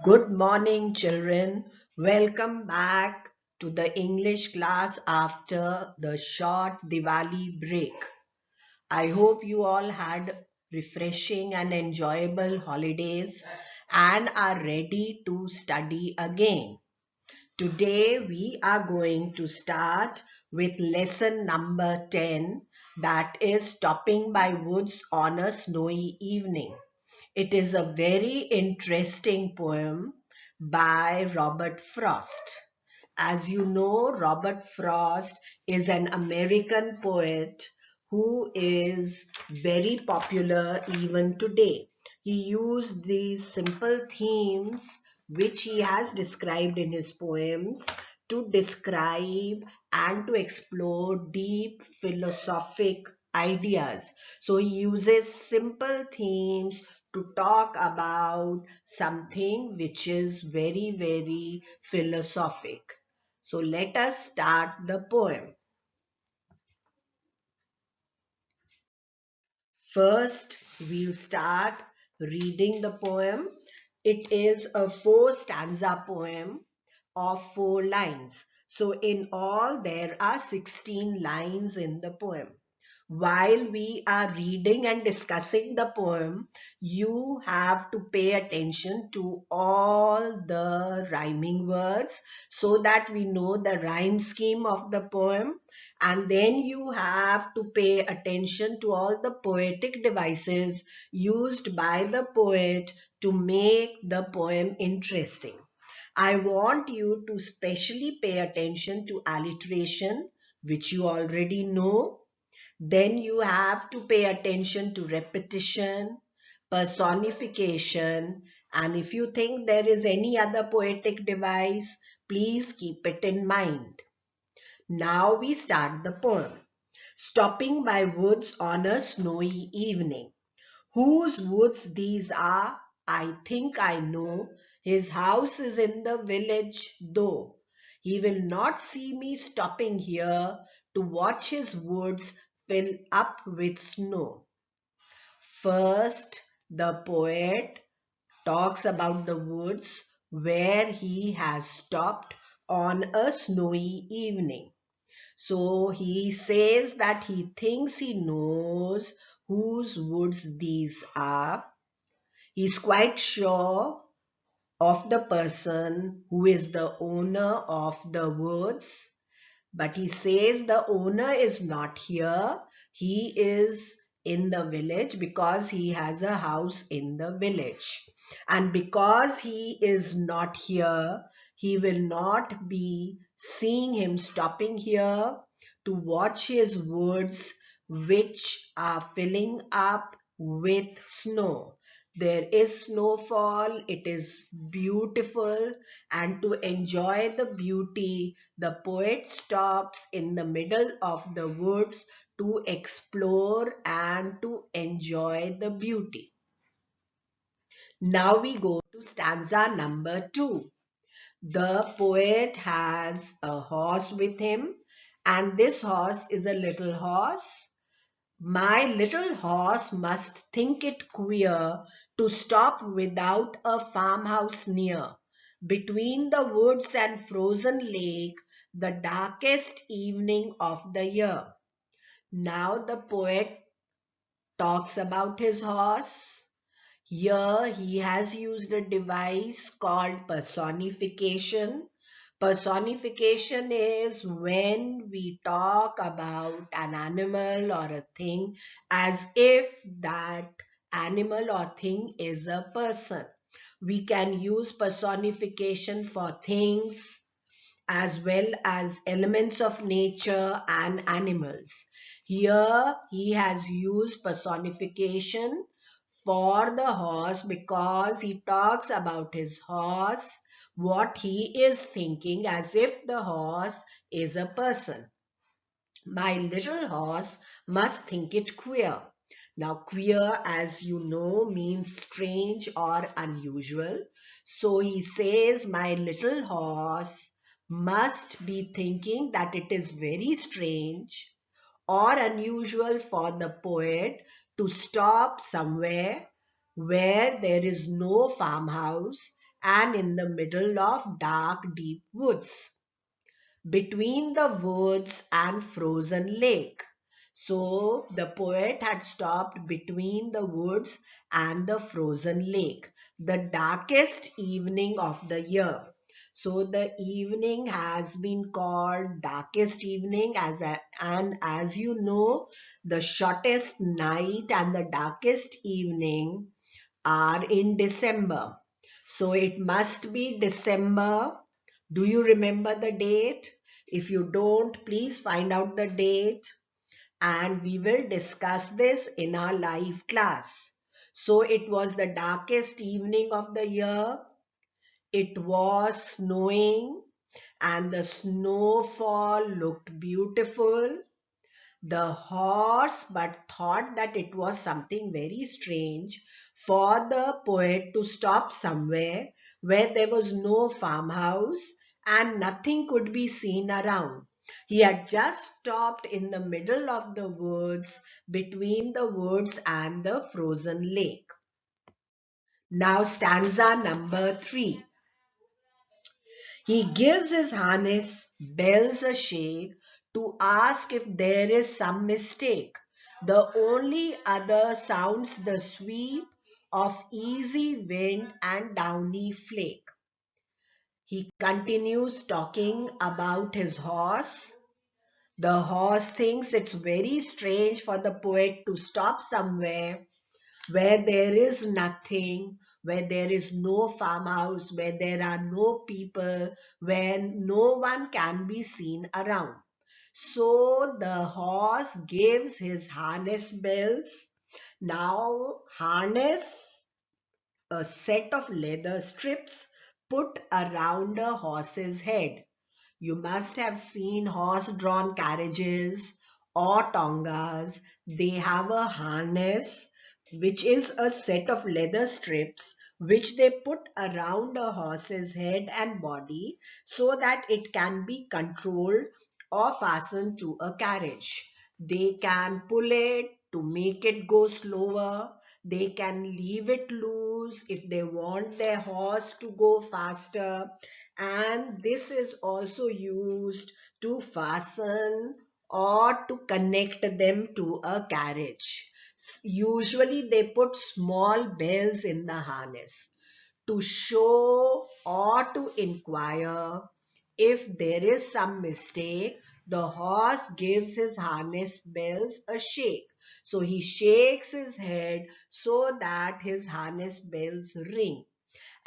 Good morning, children. Welcome back to the English class after the short Diwali break. I hope you all had refreshing and enjoyable holidays and are ready to study again. Today we are going to start with lesson number 10, that is Stopping by Woods on a Snowy Evening. It is a very interesting poem by Robert Frost. As you know, Robert Frost is an American poet who is very popular even today. He used these simple themes which he has described in his poems to describe and to explore deep philosophic ideas. So he uses simple themes to talk about something which is very, very philosophic. So let us start the poem. First, we'll start reading the poem. It is a 4 stanza poem of 4 lines. So in all, there are 16 lines in the poem. While we are reading and discussing the poem, you have to pay attention to all the rhyming words so that we know the rhyme scheme of the poem. And then you have to pay attention to all the poetic devices used by the poet to make the poem interesting. I want you to specially pay attention to alliteration, which you already know. Then you have to pay attention to repetition, personification, and if you think there is any other poetic device, please keep it in mind. Now we start the poem. Stopping by woods on a snowy evening. Whose woods these are, I think I know. His house is in the village, though. He will not see me stopping here to watch his woods fill up with snow. First, the poet talks about the woods where he has stopped on a snowy evening. So he says that he thinks he knows whose woods these are. He's quite sure of the person who is the owner of the woods, but he says the owner is not here. He is in the village because he has a house in the village. And because he is not here, he will not be seeing him stopping here to watch his woods, which are filling up with snow. There is snowfall, it is beautiful, and to enjoy the beauty, the poet stops in the middle of the woods to explore and to enjoy the beauty. Now we go to stanza number 2. The poet has a horse with him, and this horse is a little horse. My little horse must think it queer to stop without a farmhouse near. Between the woods and frozen lake, the darkest evening of the year. Now the poet talks about his horse. Here he has used a device called personification. Personification is when we talk about an animal or a thing as if that animal or thing is a person. We can use personification for things as well as elements of nature and animals. Here he has used personification for the horse because he talks about his horse, what he is thinking as if the horse is a person. My little horse must think it queer. Now, queer, as you know, means strange or unusual. So he says, my little horse must be thinking that it is very strange or unusual for the poet to stop somewhere where there is no farmhouse and in the middle of dark, deep woods, between the woods and frozen lake. So the poet had stopped between the woods and the frozen lake, the darkest evening of the year. So the evening has been called darkest evening and as you know, the shortest night and the darkest evening are in December. So it must be December. Do you remember the date? If you don't, please find out the date and we will discuss this in our live class. So it was the darkest evening of the year. It was snowing and the snowfall looked beautiful. The horse but thought that it was something very strange for the poet to stop somewhere where there was no farmhouse and nothing could be seen around. He had just stopped in the middle of the woods between the woods and the frozen lake. Now stanza number 3. He gives his harness bells a shake to ask if there is some mistake. The only other sounds the sweep of easy wind and downy flake. He continues talking about his horse. The horse thinks it's very strange for the poet to stop somewhere where there is nothing, where there is no farmhouse, where there are no people, where no one can be seen around. So the horse gives his harness bells. Now, harness, a set of leather strips put around a horse's head. You must have seen horse-drawn carriages or tongas. They have a harness which is a set of leather strips which they put around a horse's head and body so that it can be controlled or fastened to a carriage. They can pull it to make it go slower. They can leave it loose if they want their horse to go faster, and this is also used to fasten or to connect them to a carriage. Usually they put small bells in the harness to show or to inquire if there is some mistake. The horse gives his harness bells a shake. So he shakes his head so that his harness bells ring,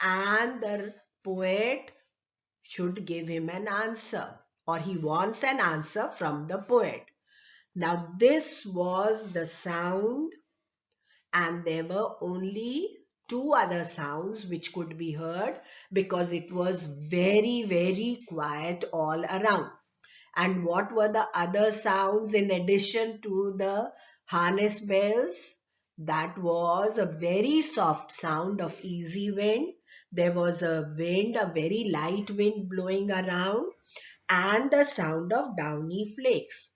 and the poet should give him an answer, or he wants an answer from the poet. Now this was the sound, and there were only two other sounds which could be heard because it was very quiet all around. And what were the other sounds in addition to the harness bells? That was a very soft sound of easy wind. There was a wind, a very light wind blowing around, and the sound of downy flakes.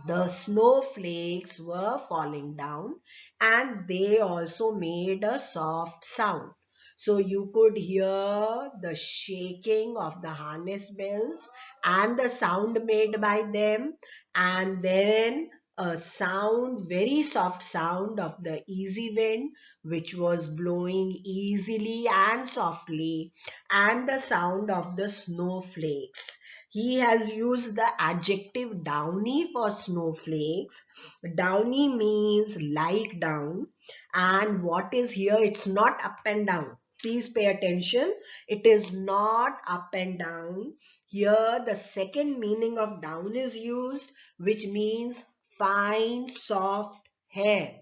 The snowflakes were falling down and they also made a soft sound. So you could hear the shaking of the harness bells and the sound made by them, and then a sound, very soft sound of the easy wind which was blowing easily and softly, and the sound of the snowflakes. He has used the adjective downy for snowflakes. Downy means like down. And what is here? It's not up and down. Please pay attention. It is not up and down. Here the second meaning of down is used, which means fine, soft hair.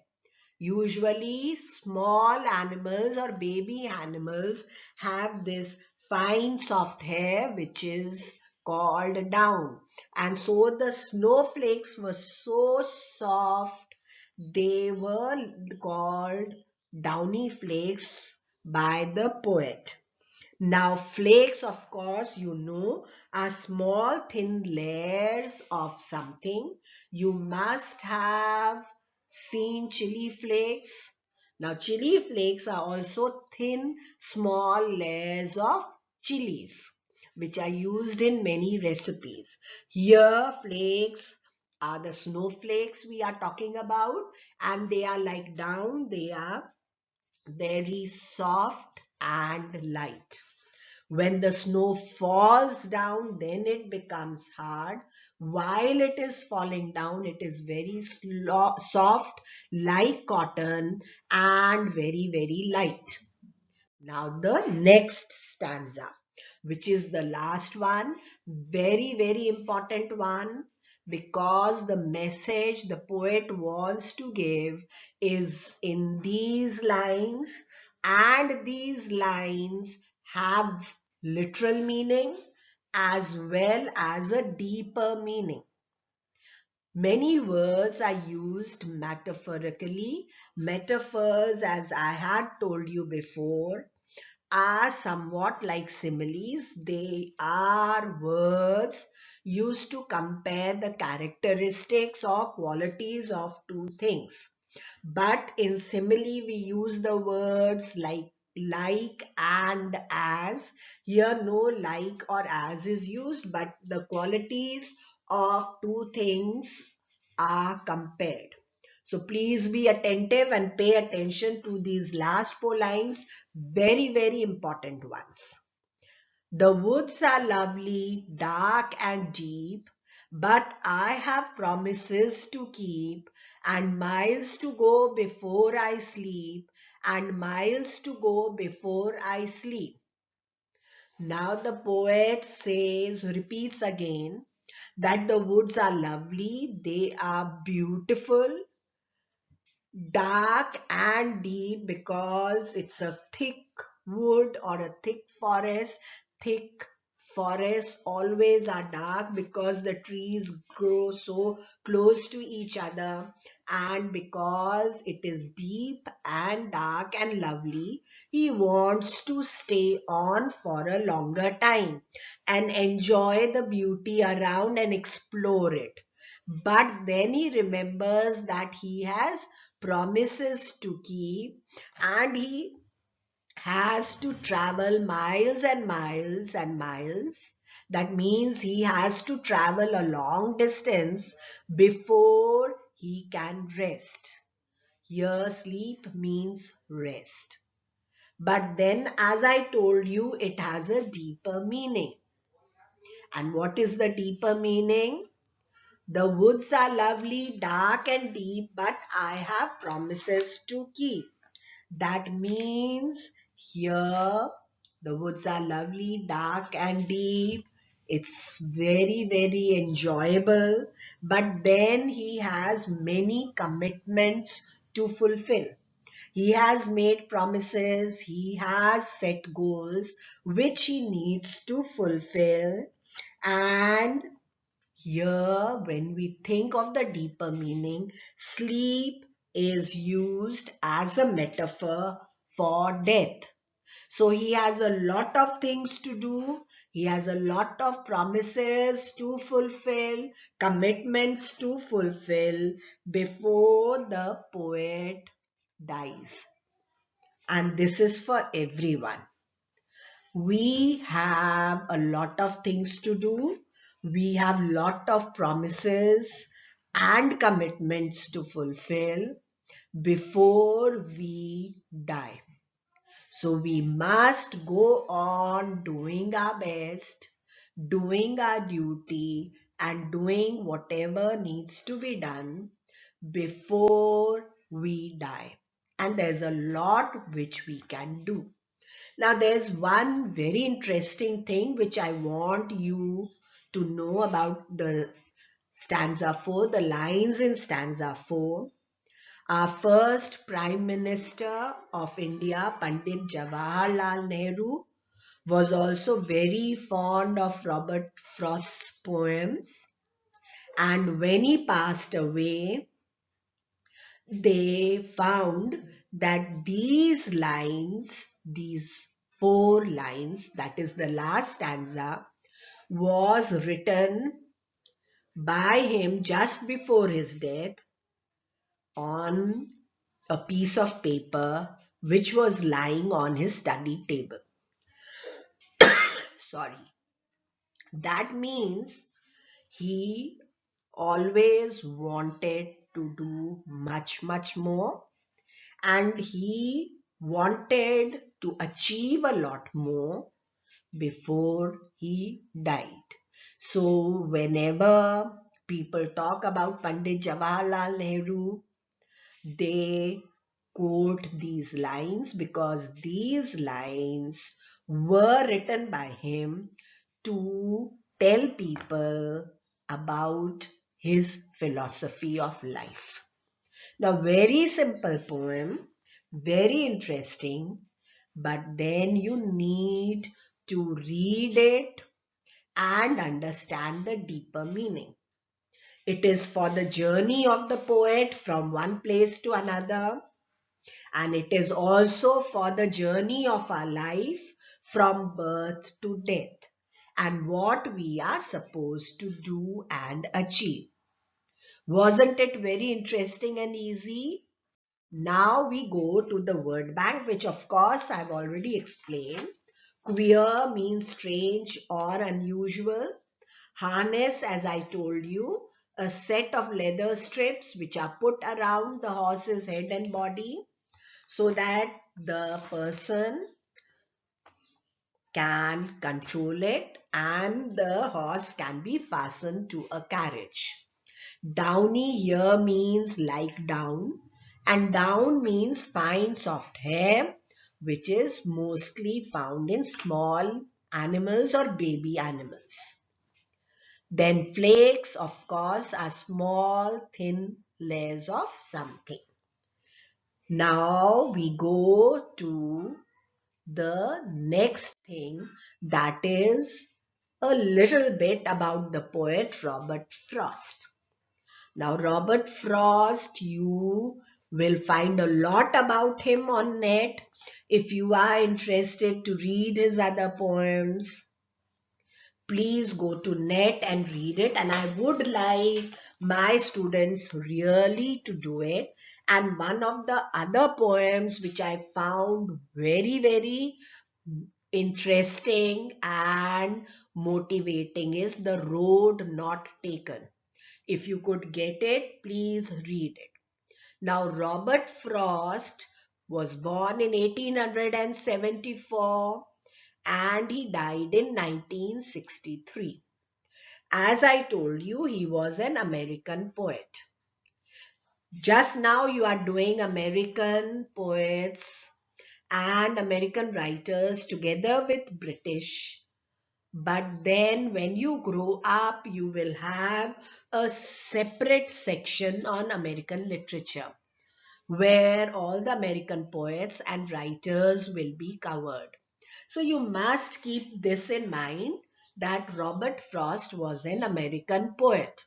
Usually small animals or baby animals have this fine soft hair which is called down. And so the snowflakes were so soft, they were called downy flakes by the poet. Now flakes, of course, you know, are small thin layers of something. You must have seen chili flakes. Now, chili flakes are also thin, small layers of chilies, which are used in many recipes. Here, flakes are the snowflakes we are talking about, and they are like down, they are very soft and light. When the snow falls down, then it becomes hard. While it is falling down, it is very soft, like cotton, and very, very light. Now the next stanza, which is the last one, very, very important one, because the message the poet wants to give is in these lines, and these lines have literal meaning as well as a deeper meaning. Many words are used metaphorically. Metaphors, as I had told you before, are somewhat like similes. They are words used to compare the characteristics or qualities of two things. But in simile, we use the words like and as. Here, no like or as is used, but the qualities of two things are compared. So please be attentive and pay attention to these last four lines, very, very important ones. The woods are lovely, dark and deep, but I have promises to keep, and miles to go before I sleep, and miles to go before I sleep. Now the poet repeats again that the woods are lovely, they are beautiful, dark and deep because it's a thick wood or a thick forest. Thick forests always are dark because the trees grow so close to each other, and because it is deep and dark and lovely, he wants to stay on for a longer time and enjoy the beauty around and explore it. But then he remembers that he has promises to keep, and he has to travel miles and miles and miles. That means he has to travel a long distance before he can rest. Here, sleep means rest. But then, as I told you, it has a deeper meaning. And what is the deeper meaning? The woods are lovely, dark and deep, but I have promises to keep. That means here the woods are lovely, dark and deep. It's very, very enjoyable. But then he has many commitments to fulfill. He has made promises, he has set goals which he needs to fulfill. And here, when we think of the deeper meaning, sleep is used as a metaphor for death. So he has a lot of things to do. He has a lot of promises to fulfill, commitments to fulfill before the poet dies. And this is for everyone. We have a lot of things to do. We have lot of promises and commitments to fulfill before we die. So we must go on doing our best, doing our duty, and doing whatever needs to be done before we die. And there's a lot which we can do. Now, there's one very interesting thing which I want you to know about the stanza 4, the lines in stanza 4. Our first Prime Minister of India, Pandit Jawaharlal Nehru, was also very fond of Robert Frost's poems. And when he passed away, they found that these lines, these four lines, that is the last stanza, was written by him just before his death on a piece of paper which was lying on his study table. Sorry. That means he always wanted to do much, much more, and he wanted to achieve a lot more before he died. So whenever people talk about Pandit Jawaharlal Nehru, they quote these lines because these lines were written by him to tell people about his philosophy of life. Now, very simple poem, very interesting, but then you need to read it and understand the deeper meaning. It is for the journey of the poet from one place to another, and it is also for the journey of our life from birth to death and what we are supposed to do and achieve. Wasn't it very interesting and easy? Now we go to the word bank, which of course I've already explained. Queer means strange or unusual. Harness, as I told you, a set of leather strips which are put around the horse's head and body so that the person can control it and the horse can be fastened to a carriage. Downy here means like down, and down means fine soft hair, which is mostly found in small animals or baby animals. Then flakes, of course, are small thin layers of something. Now we go to the next thing, that is a little bit about the poet Robert Frost. Now, Robert Frost, you will find a lot about him on net. If you are interested to read his other poems, please go to net and read it. And I would like my students really to do it. And one of the other poems which I found very, very interesting and motivating is The Road Not Taken. If you could get it, please read it. Now, Robert Frost was born in 1874 and he died in 1963. As I told you, he was an American poet. Just now you are doing American poets and American writers together with British. But then when you grow up, you will have a separate section on American literature where all the American poets and writers will be covered. So you must keep this in mind that Robert Frost was an American poet.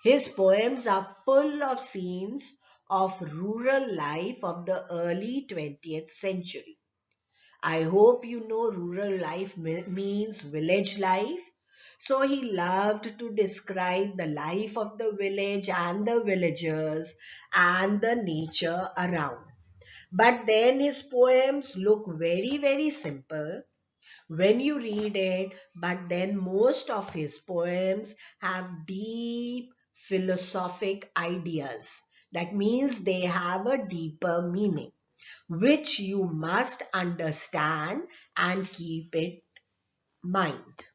His poems are full of scenes of rural life of the early 20th century. I hope you know rural life means village life. So he loved to describe the life of the village and the villagers and the nature around. But then his poems look very, very simple when you read it, but then most of his poems have deep philosophic ideas. That means they have a deeper meaning which you must understand and keep in mind.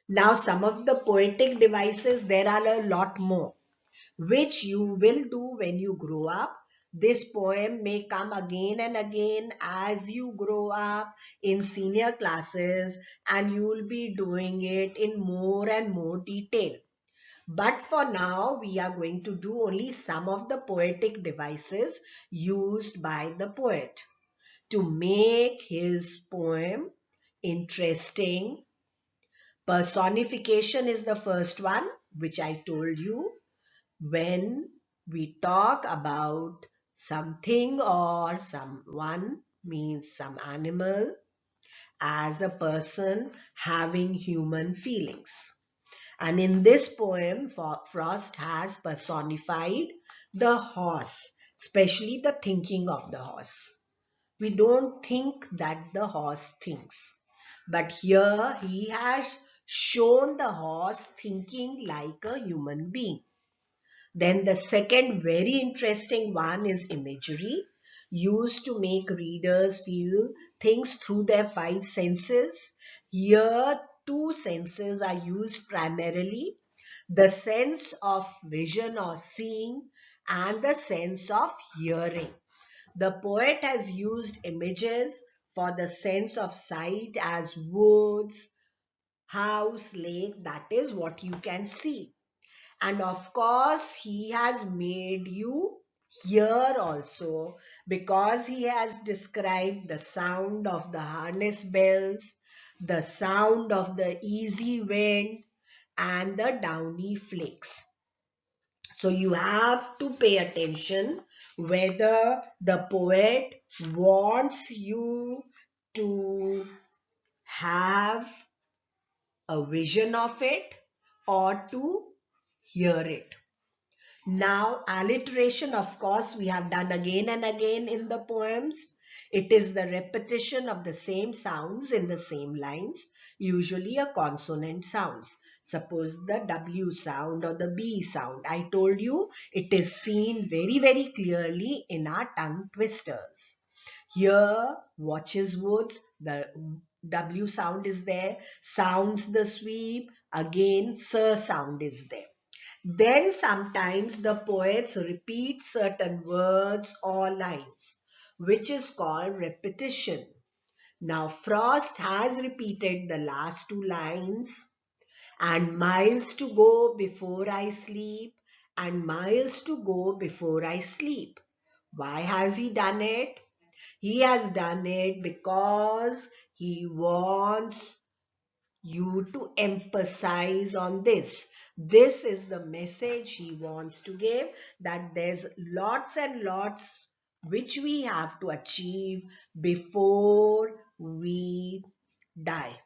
Now, some of the poetic devices, there are a lot more, which you will do when you grow up. This poem may come again and again as you grow up in senior classes, and you will be doing it in more and more detail. But for now, we are going to do only some of the poetic devices used by the poet to make his poem interesting. Personification is the first one, which I told you. When we talk about something or someone, means some animal, as a person having human feelings. And in this poem, Frost has personified the horse, especially the thinking of the horse. We don't think that the horse thinks. But here he has shown the horse thinking like a human being. Then the second very interesting one is imagery, used to make readers feel things through their five senses. Here, two senses are used primarily, the sense of vision or seeing and the sense of hearing. The poet has used images for the sense of sight as woods, house, lake, that is what you can see. And of course, he has made you hear also, because he has described the sound of the harness bells, the sound of the easy wind, and the downy flakes. So you have to pay attention whether the poet wants you to have a vision of it or to hear it. Now, alliteration, of course, we have done again and again in the poems. It is the repetition of the same sounds in the same lines, usually a consonant sounds. Suppose the W sound or the B sound. I told you it is seen very, very clearly in our tongue twisters. Here, watches woods, the W sound is there, sounds the sweep, again, sir sound is there. Then sometimes the poets repeat certain words or lines, which is called repetition. Now, Frost has repeated the last two lines, and miles to go before I sleep, and miles to go before I sleep. Why has he done it? He has done it because he wants you to emphasize on this. This is the message he wants to give, that there's lots and lots which we have to achieve before we die.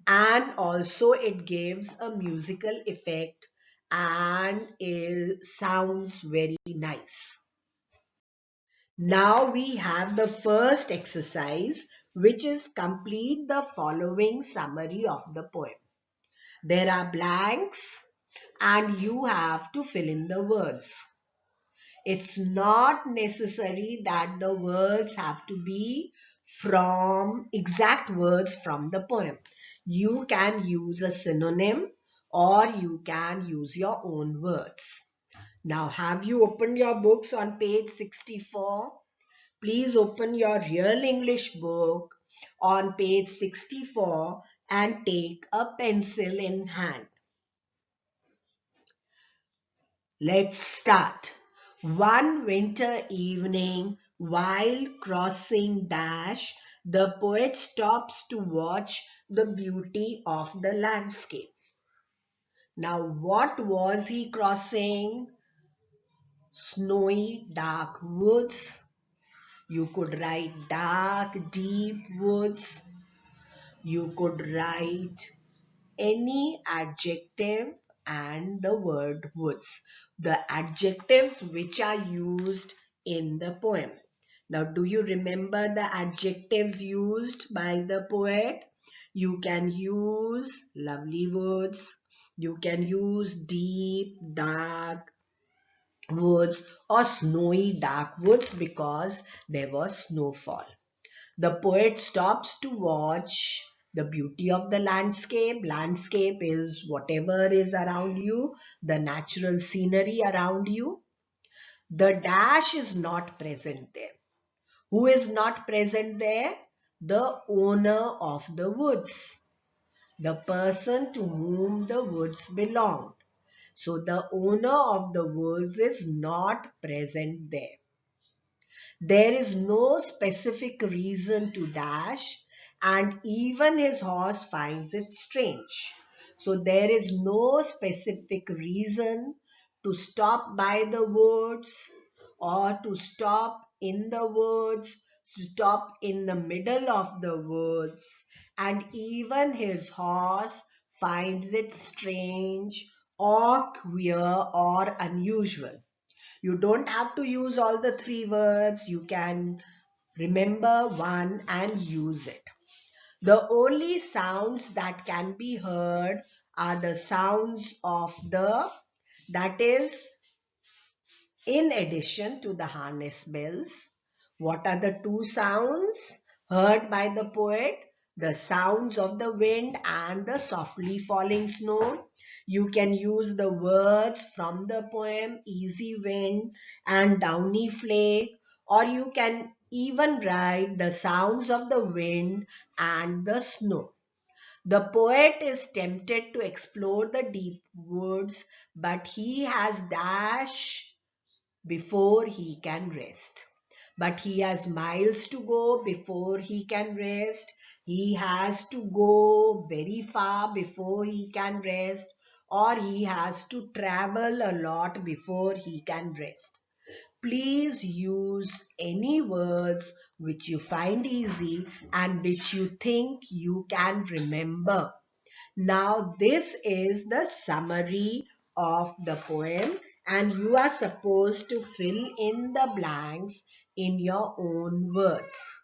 And also it gives a musical effect and it sounds very nice. Now we have the first exercise, which is complete the following summary of the poem. There are blanks and you have to fill in the words. It's not necessary that the words have to be from exact words from the poem. You can use a synonym or you can use your own words. Now, have you opened your books on page 64? Please open your Real English book on page 64 and take a pencil in hand. Let's start. One winter evening, while crossing dash, the poet stops to watch the beauty of the landscape. Now, what was he crossing? Snowy, dark woods. You could write dark, deep woods. You could write any adjective and the word woods, the adjectives which are used in the poem. Now, do you remember the adjectives used by the poet? You can use lovely woods, you can use deep, dark woods or snowy, dark woods because there was snowfall. The poet stops to watch the beauty of the landscape. Landscape is whatever is around you, the natural scenery around you. The dash is not present there. Who is not present there? The owner of the woods, the person to whom the woods belong. So the owner of the woods is not present there. There is no specific reason to dash, and even his horse finds it strange. So there is no specific reason to stop by the woods or to stop in the woods, stop in the middle of the woods, and even his horse finds it strange or queer or unusual. You don't have to use all the three words. You can remember one and use it. The only sounds that can be heard are the sounds of that is, in addition to the harness bells. What are the two sounds heard by the poet? The sounds of the wind and the softly falling snow. You can use the words from the poem Easy Wind and Downy Flake, or you can even write the sounds of the wind and the snow. The poet is tempted to explore the deep woods, but he has dash before he can rest. But he has miles to go before he can rest. He has to go very far before he can rest, or he has to travel a lot before he can rest. Please use any words which you find easy and which you think you can remember. Now this is the summary of the poem and you are supposed to fill in the blanks in your own words.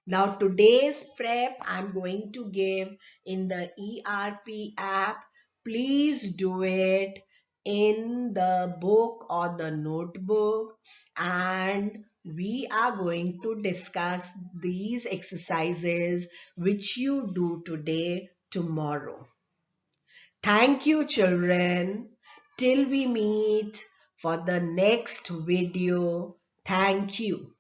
Now today's prep I'm going to give in the ERP app. Please do it in the book or the notebook, and we are going to discuss these exercises which you do today tomorrow. Thank you, children. Till we meet for the next video. Thank you.